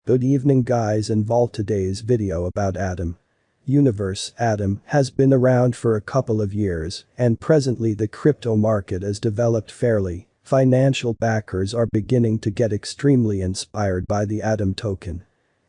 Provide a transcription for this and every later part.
Good evening guys, and today's video about Atom. Universe Atom has been around for a couple of years, and presently the crypto market has developed fairly. Financial backers are beginning to get extremely inspired by the Atom token.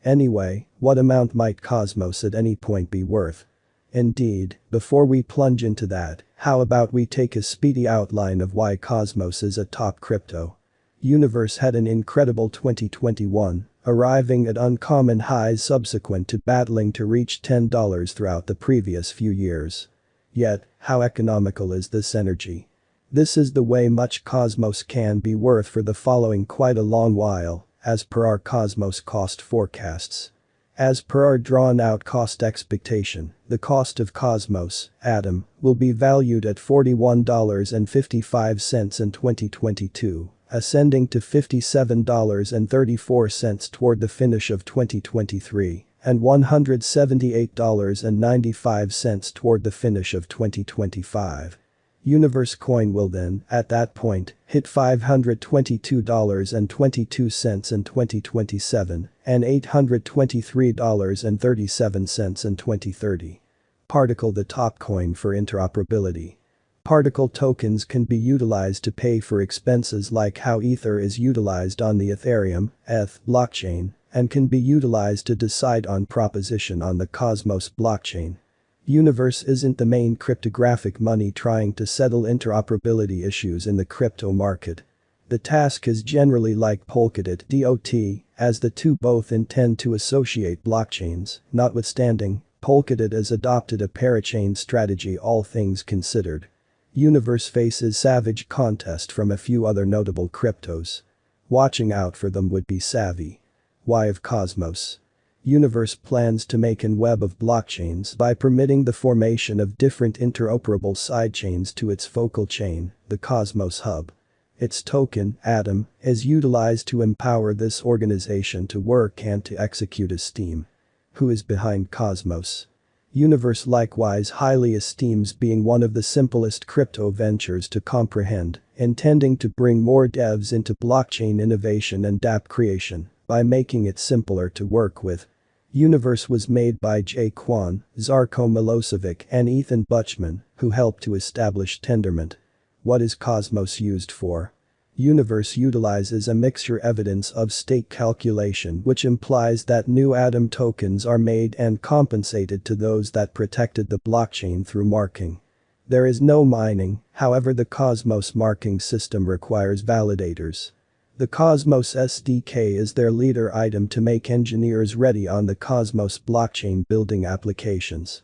Anyway, what amount might Cosmos at any point be worth? Indeed, before we plunge into that, how about we take a speedy outline of why Cosmos is a top crypto. Universe had an incredible 2021, arriving at uncommon highs subsequent to battling to reach $10 throughout the previous few years. Yet, how economical is this energy? This is the way much Cosmos can be worth for the following quite a long while, as per our Cosmos cost forecasts. As per our drawn-out cost expectation, the cost of Cosmos, Atom, will be valued at $41.55 in 2022, ascending to $57.34 toward the finish of 2023, and $178.95 toward the finish of 2025. Universe coin will then, at that point, hit $522.22 in 2027 and $823.37 in 2030. Particle, the top coin for interoperability. Particle tokens can be utilized to pay for expenses like how Ether is utilized on the Ethereum (ETH) blockchain and can be utilized to decide on proposition on the Cosmos blockchain. Universe isn't the main cryptographic money trying to settle interoperability issues in the crypto market. The task is generally like Polkadot (DOT), as the two both intend to associate blockchains. Notwithstanding, Polkadot has adopted a parachain strategy, all things considered. Universe faces savage contest from a few other notable cryptos. Watching out for them would be Savvy. Why of Cosmos? Universe plans to make an web of blockchains by permitting the formation of different interoperable sidechains to its focal chain, the Cosmos Hub. Its token, Atom, is utilized to empower this organization to work and to execute as Steam. Who is behind Cosmos? Universe likewise highly esteems being one of the simplest crypto ventures to comprehend, intending to bring more devs into blockchain innovation and dApp creation by making it simpler to work with. Universe was made by Jae Kwon, Zarko Milosevic and Ethan Butchman, who helped to establish Tendermint. What is Cosmos used for? Universe utilizes a mixture evidence of stake calculation, which implies that new Atom tokens are made and compensated to those that protected the blockchain through marking. There is no mining, however the Cosmos marking system requires validators. The Cosmos SDK is their leader item to make engineers ready on the Cosmos blockchain building applications.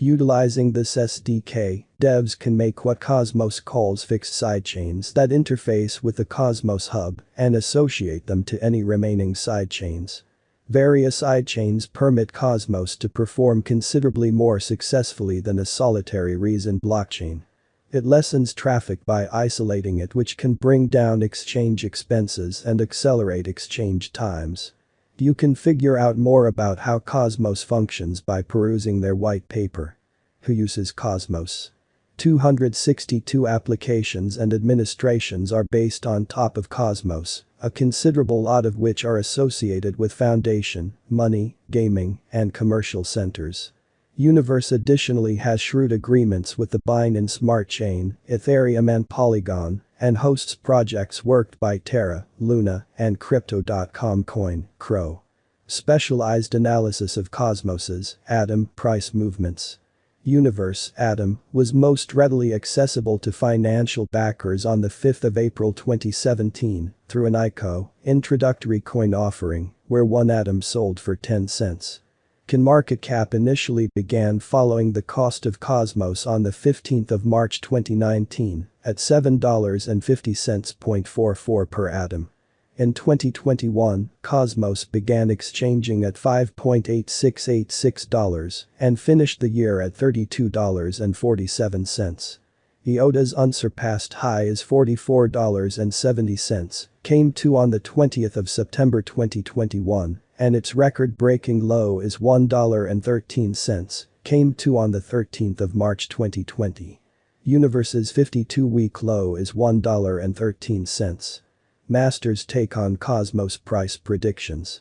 Utilizing this SDK, devs can make what Cosmos calls fixed sidechains that interface with the Cosmos Hub and associate them to any remaining sidechains. Various sidechains permit Cosmos to perform considerably more successfully than a solitary reason blockchain. It lessens traffic by isolating it, which can bring down exchange expenses and accelerate exchange times. You can figure out more about how Cosmos functions by perusing their white paper. Who uses Cosmos? 262 applications and administrations are based on top of Cosmos, a considerable lot of which are associated with foundation, money, gaming, and commercial centers. Universe additionally has shrewd agreements with the Binance Smart Chain, Ethereum and Polygon, and hosts projects worked by Terra, Luna, and Crypto.com Coin, Crow. Specialized analysis of Cosmos's Atom price movements. Universe Atom was most readily accessible to financial backers on the 5th of April 2017 through an ICO introductory coin offering where one Atom sold for 10 cents. CoinMarketCap initially began following the cost of Cosmos on the 15th of March 2019 at $7.50.44 per Atom. In 2021, Cosmos began exchanging at $5.8686 and finished the year at $32.47. IOTA's unsurpassed high is $44.70, came to on the 20th of September 2021. And its record-breaking low is $1.13, came to on the 13th of March 2020. Universe's 52-week low is $1.13. Master's take on Cosmos price predictions.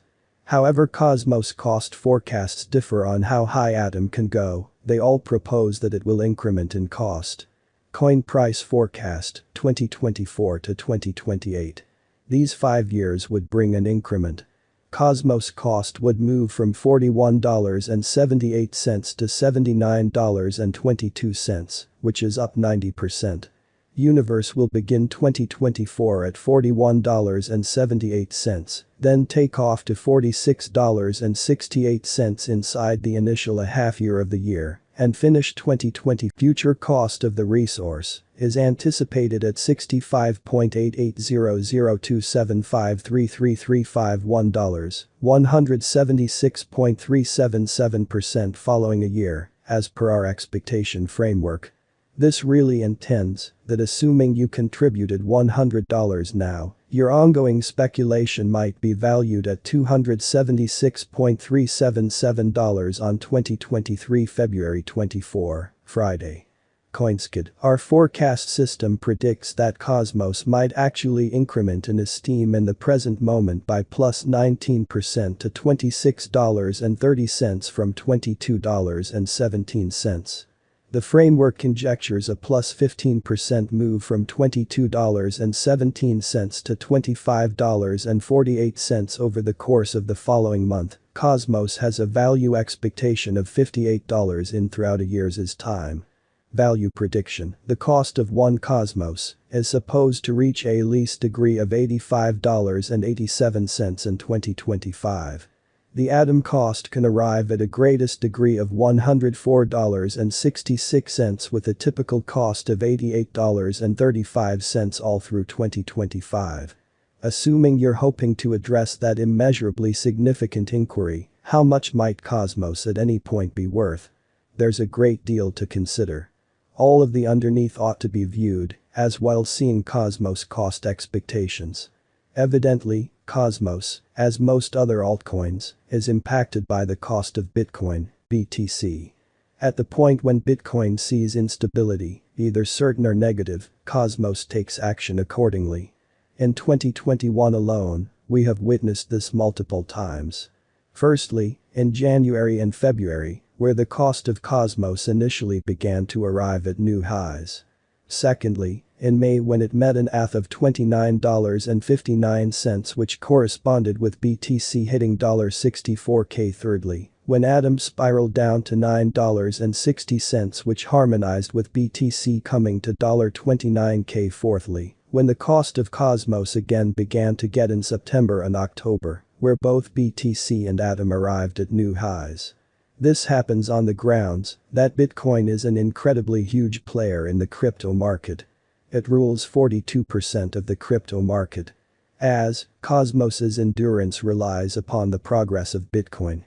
However, Cosmos cost forecasts differ on how high Atom can go. They all propose that it will increment in cost. Coin price forecast 2024 to 2028. These 5 years would bring an increment. Cosmos cost would move from $41.78 to $79.22, which is up 90%. Universe will begin 2024 at $41.78, then take off to $46.68 inside the initial half year of the year, and finish 2020. Future cost of the resource is anticipated at $65.880027533351, 176.377% following a year, as per our expectation framework. This really intends that assuming you contributed $100 now, your ongoing speculation might be valued at $276.377 on 2023 February 24, Friday. Coinskid, our forecast system predicts that Cosmos might actually increment in esteem in the present moment by plus 19% to $26.30 from $22.17. The framework conjectures a plus 15% move from $22.17 to $25.48 over the course of the following month. Cosmos has a value expectation of $58 in throughout a year's time. Value prediction: the cost of one Cosmos is supposed to reach a least degree of $85.87 in 2025. The Atom cost can arrive at a greatest degree of $104.66 with a typical cost of $88.35 all through 2025. Assuming you're hoping to address that immeasurably significant inquiry, how much might Cosmos at any point be worth? There's a great deal to consider. All of the underneath ought to be viewed as while seeing Cosmos cost expectations. Evidently, Cosmos, as most other altcoins, is impacted by the cost of Bitcoin, BTC. At the point when Bitcoin sees instability, either certain or negative, Cosmos takes action accordingly. In 2021 alone, we have witnessed this multiple times. Firstly, in January and February, where the cost of Cosmos initially began to arrive at new highs. Secondly, in May when it met an ATH of $29.59, which corresponded with BTC hitting $64k. Thirdly, when Atom spiraled down to $9.60, which harmonized with BTC coming to $29k. Fourthly, when the cost of Cosmos again began to get in September and October, where both BTC and Atom arrived at new highs. This happens on the grounds that Bitcoin is an incredibly huge player in the crypto market. It rules 42% of the crypto market. As Cosmos's endurance relies upon the progress of Bitcoin.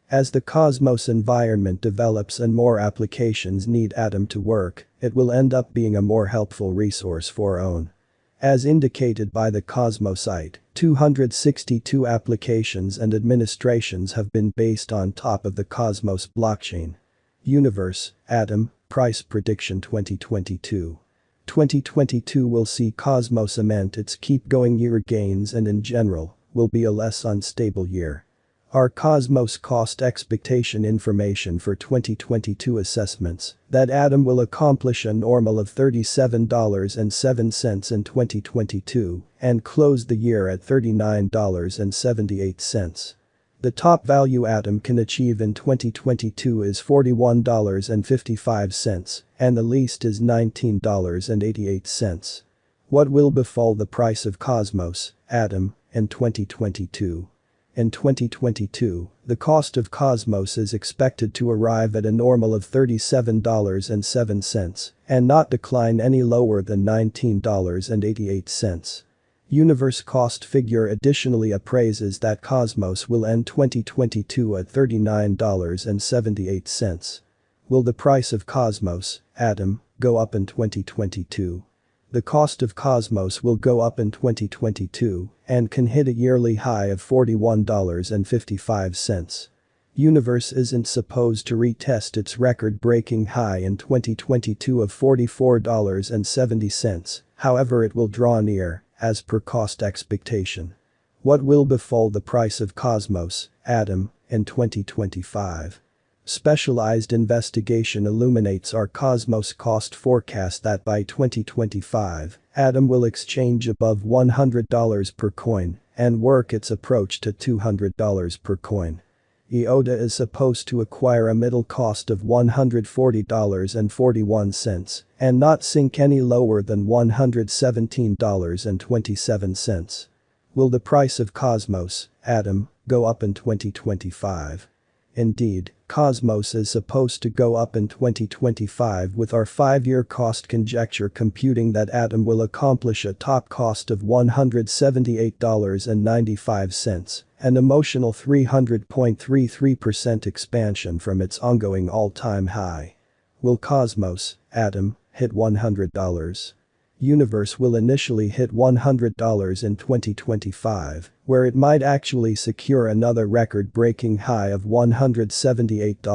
As the Cosmos environment develops and more applications need Atom to work, it will end up being a more helpful resource for our own. As indicated by the Cosmos site, 262 applications and administrations have been based on top of the Cosmos blockchain. Universe, Atom, Price Prediction 2022. 2022 will see Cosmos cement its keep-going year gains and in general, will be a less unstable year. Our Cosmos cost expectation information for 2022 assessments that Atom will accomplish a normal of $37.07 in 2022 and close the year at $39.78. The top value Atom can achieve in 2022 is $41.55 and the least is $19.88. What will befall the price of Cosmos, Atom, in 2022? In 2022, the cost of Cosmos is expected to arrive at a normal of $37.07 and not decline any lower than $19.88. Universe cost figure additionally appraises that Cosmos will end 2022 at $39.78. Will the price of Cosmos, Atom, go up in 2022? The cost of Cosmos will go up in 2022 and can hit a yearly high of $41.55. Universe isn't supposed to retest its record-breaking high in 2022 of $44.70, however it will draw near, as per cost expectation. What will befall the price of Cosmos, Atom, in 2025? Specialized investigation illuminates our Cosmos cost forecast that by 2025, Atom will exchange above $100 per coin and work its approach to $200 per coin. IOTA is supposed to acquire a middle cost of $140.41 and not sink any lower than $117.27. Will the price of Cosmos, Atom, go up in 2025? Indeed, Cosmos is supposed to go up in 2025 with our 5-year cost conjecture computing that Atom will accomplish a top cost of $178.95, an emotional 300.33% expansion from its ongoing all-time high. Will Cosmos, Atom, hit $100? Universe will initially hit $100 in 2025, where it might actually secure another record-breaking high of $178.